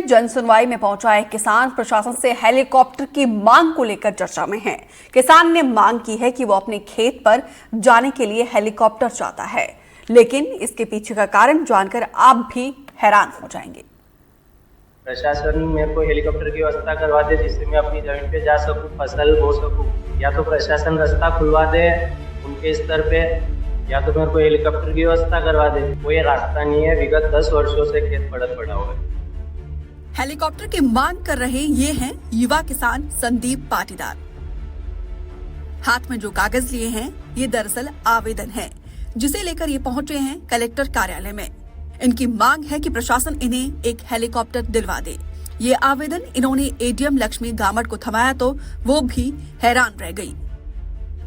जन सुनवाई में पहुंचा एक किसान प्रशासन से हेलीकॉप्टर की मांग को लेकर चर्चा में है। किसान ने मांग की है कि वो अपने खेत पर जाने के लिए हेलीकॉप्टर चाहता है, लेकिन इसके पीछे का कारण जानकर आप भी हैरान हो जाएंगे। प्रशासन मेरे को हेलीकॉप्टर की व्यवस्था करवा दे जिससे मैं अपनी जमीन पे जा सकूं, फसल बो सकूं, या तो प्रशासन रास्ता खुलवा दे उनके स्तर पे, या तो मेरे को हेलीकॉप्टर की व्यवस्था करवा दे। कोई रास्ता नहीं है, विगत 10 वर्षों से खेत पड़ा हुआ है। हेलीकॉप्टर की मांग कर रहे ये हैं युवा किसान संदीप पाटीदार। हाथ में जो कागज लिए हैं ये दरअसल आवेदन है, जिसे लेकर ये पहुंचे हैं कलेक्टर कार्यालय में। इनकी मांग है कि प्रशासन इन्हें एक हेलीकॉप्टर दिलवा दे। ये आवेदन इन्होंने एडीएम लक्ष्मी गामड़ को थमाया तो वो भी हैरान रह गई।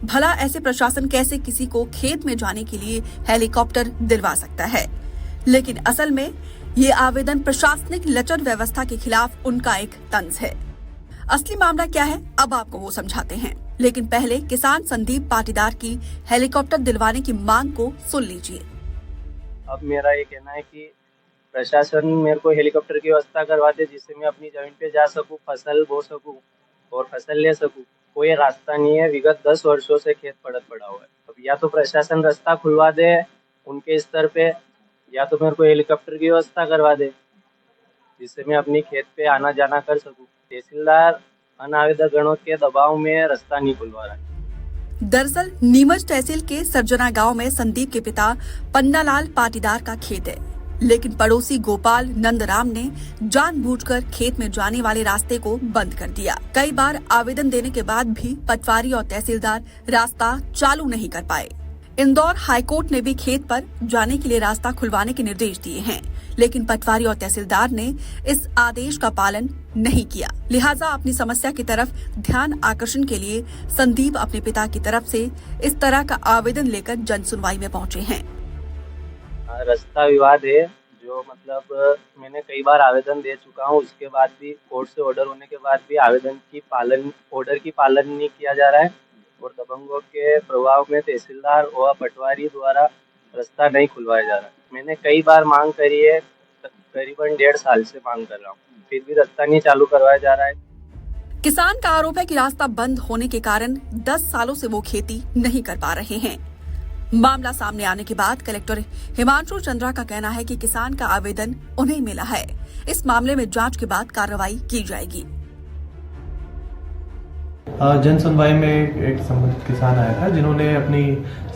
भला ऐसे प्रशासन कैसे किसी को खेत में जाने के लिए हेलीकॉप्टर दिलवा सकता है? लेकिन असल में ये आवेदन प्रशासनिक लचर व्यवस्था के खिलाफ उनका एक तंज है। असली मामला क्या है अब आपको वो समझाते हैं, लेकिन पहले किसान संदीप पाटीदार की हेलीकॉप्टर दिलवाने की मांग को सुन लीजिए। अब मेरा ये कहना है कि प्रशासन मेरे को हेलीकॉप्टर की व्यवस्था करवा दे जिससे मैं अपनी जमीन पे जा सकूं, फसल बो सकूं और फसल ले सकूं। कोई रास्ता नहीं है, विगत 10 वर्षों से खेत पड़ा हुआ है। अब या तो प्रशासन रास्ता खुलवा दे उनके स्तर पे, या तो मेरे को हेलीकॉप्टर की व्यवस्था करवा दे जिससे मैं अपनी खेत पे आना जाना कर सकूं। तहसीलदार अनावेदक गणों के दबाव में रास्ता नहीं खुलवा रहा है। दरअसल नीमच तहसील के सरजना गांव में संदीप के पिता पन्नालाल पाटीदार का खेत है, लेकिन पड़ोसी गोपाल नंदराम ने जानबूझकर खेत में जाने वाले रास्ते को बंद कर दिया। कई बार आवेदन देने के बाद भी पटवारी और तहसीलदार रास्ता चालू नहीं कर पाए। इंदौर हाईकोर्ट ने भी खेत पर जाने के लिए रास्ता खुलवाने के निर्देश दिए हैं, लेकिन पटवारी और तहसीलदार ने इस आदेश का पालन नहीं किया। लिहाजा अपनी समस्या की तरफ ध्यान आकर्षण के लिए संदीप अपने पिता की तरफ से इस तरह का आवेदन लेकर जन सुनवाई में पहुंचे हैं। रास्ता विवाद है जो मैंने कई बार आवेदन दे चुका हूं, उसके बाद भी कोर्ट से ऑर्डर होने के बाद भी ऑर्डर की पालन नहीं किया जा रहा है और दबंगों के प्रभाव में तहसीलदार और पटवारी द्वारा रास्ता नहीं खुलवाया जा रहा है। मैंने कई बार मांग करी है, करीबन 1.5 साल से मांग कर रहा हूँ, फिर भी रास्ता नहीं चालू करवाया जा रहा है। किसान का आरोप है कि रास्ता बंद होने के कारण 10 सालों से वो खेती नहीं कर पा रहे हैं। मामला सामने आने के बाद कलेक्टर हिमांशु चंद्रा का कहना है कि किसान का आवेदन उन्हें मिला है। इस मामले में जांच के बाद कार्रवाई की जाएगी। जन सुनवाई में एक संबंधित किसान आया था जिन्होंने अपनी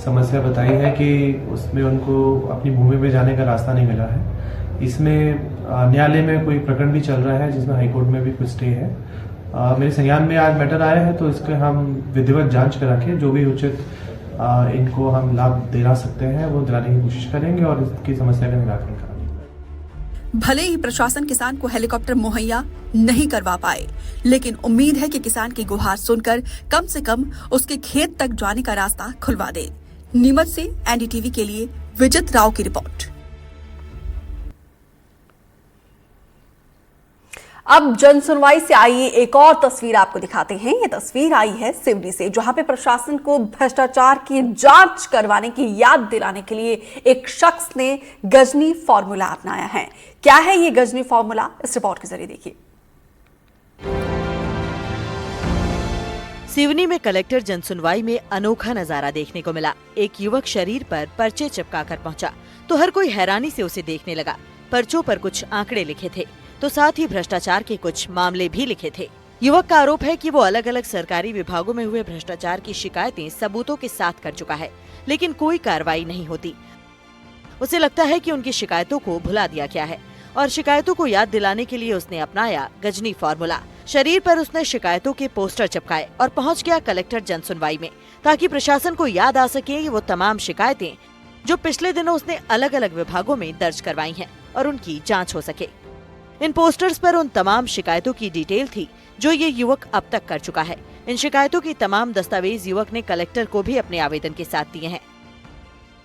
समस्या बताई है कि उसमें उनको अपनी भूमि में जाने का रास्ता नहीं मिला है। इसमें न्यायालय में कोई प्रकरण भी चल रहा है जिसमें हाईकोर्ट में भी कुछ स्टे है। मेरे संज्ञान में आज मैटर आया है तो इसके हम विधिवत जांच करा के जो भी उचित इनको हम लाभ दिला सकते हैं वो दिलाने की कोशिश करेंगे और इसकी समस्या का निराकरण करेंगे। भले ही प्रशासन किसान को हेलीकॉप्टर मुहैया नहीं करवा पाए, लेकिन उम्मीद है कि किसान की गुहार सुनकर कम से कम उसके खेत तक जाने का रास्ता खुलवा दे। नीमच से एनडीटीवी के लिए विजित राव की रिपोर्ट। अब जन सुनवाई से आई एक और तस्वीर आपको दिखाते हैं। ये तस्वीर आई है सिवनी से, जहां पे प्रशासन को भ्रष्टाचार की जांच करवाने की याद दिलाने के लिए एक शख्स ने गजनी फॉर्मूला अपनाया है। क्या है ये गजनी फॉर्मूला, इस रिपोर्ट के जरिए देखिए। सिवनी में कलेक्टर जन सुनवाई में अनोखा नजारा देखने को मिला। एक युवक शरीर पर पर्चे चिपका कर पहुंचा तो हर कोई हैरानी से उसे देखने लगा। पर्चों पर कुछ आंकड़े लिखे थे तो साथ ही भ्रष्टाचार के कुछ मामले भी लिखे थे। युवक का आरोप है कि वो अलग अलग सरकारी विभागों में हुए भ्रष्टाचार की शिकायतें सबूतों के साथ कर चुका है, लेकिन कोई कार्रवाई नहीं होती। उसे लगता है कि उनकी शिकायतों को भुला दिया गया है और शिकायतों को याद दिलाने के लिए उसने अपनाया गजनी फॉर्मूला। शरीर पर उसने शिकायतों के पोस्टर चिपकाए और पहुंच गया कलेक्टर जन सुनवाई में, ताकि प्रशासन को याद आ सके वो तमाम शिकायतें जो पिछले दिनों उसने अलग अलग विभागों में दर्ज करवाई हैं और उनकी जांच हो सके। इन पोस्टर्स पर उन तमाम शिकायतों की डिटेल थी जो ये युवक अब तक कर चुका है। इन शिकायतों की तमाम दस्तावेज युवक ने कलेक्टर को भी अपने आवेदन के साथ दिए हैं।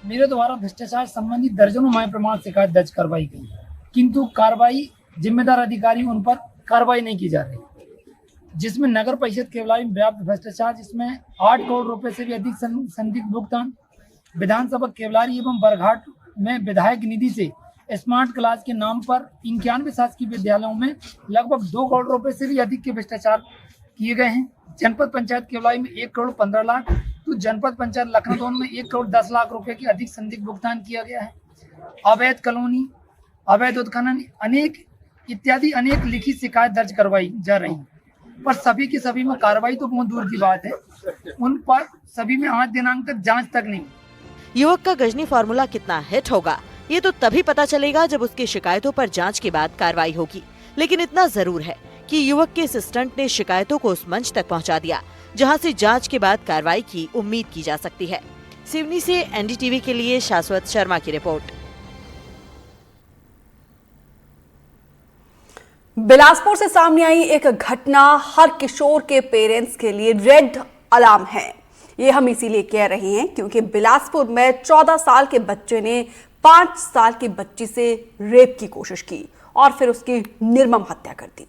मेरे द्वारा भ्रष्टाचार संबंधी दर्जनों माय प्रमाण शिकायत दर्ज करवाई गई, किंतु कार्रवाई जिम्मेदार अधिकारी उन पर कार्रवाई नहीं की जा रही, जिसमें नगर परिषद केवलाई में व्याप्त भ्रष्टाचार, जिसमें 8 करोड़ रुपए से भी अधिक संदिग्ध भुगतान, विधानसभा केवलारी एवं बरघाट में विधायक निधि से स्मार्ट क्लास के नाम पर 91 शासकीय विद्यालयों में लगभग 2 करोड़ रुपए से भी अधिक के भ्रष्टाचार किए गए हैं। जनपद पंचायत केवलाई में 1 करोड़ 15 लाख, तो जनपद पंचायत लखनऊ में 1 करोड़ 10 लाख रुपए की अधिक संदिग्ध भुगतान किया गया है। अवैध कॉलोनी, अवैध उत्खनन इत्यादि अनेक लिखित शिकायत दर्ज करवाई जा रही है, पर सभी की सभी में कार्रवाई तो बहुत दूर की बात है। उन पर सभी में आज दिनांक तक जांच तक नहीं। युवक का गजनी फार्मूला कितना हिट होगा ये तो तभी पता चलेगा जब उसकी शिकायतों पर जांच के बाद कार्रवाई होगी। लेकिन इतना जरूर है कि युवक के इस स्टंट ने शिकायतों को उस मंच तक पहुंचा दिया जहां से जांच के बाद कार्रवाई की उम्मीद की जा सकती है। सिवनी से एनडीटीवी के लिए शाश्वत शर्मा की रिपोर्ट। बिलासपुर से सामने आई एक घटना हर किशोर के पेरेंट्स के लिए रेड अलार्म है। ये हम इसीलिए कह रहे हैं क्योंकि बिलासपुर में 14 साल के बच्चे ने 5 साल की बच्ची से रेप की कोशिश की और फिर उसकी निर्मम हत्या कर दी।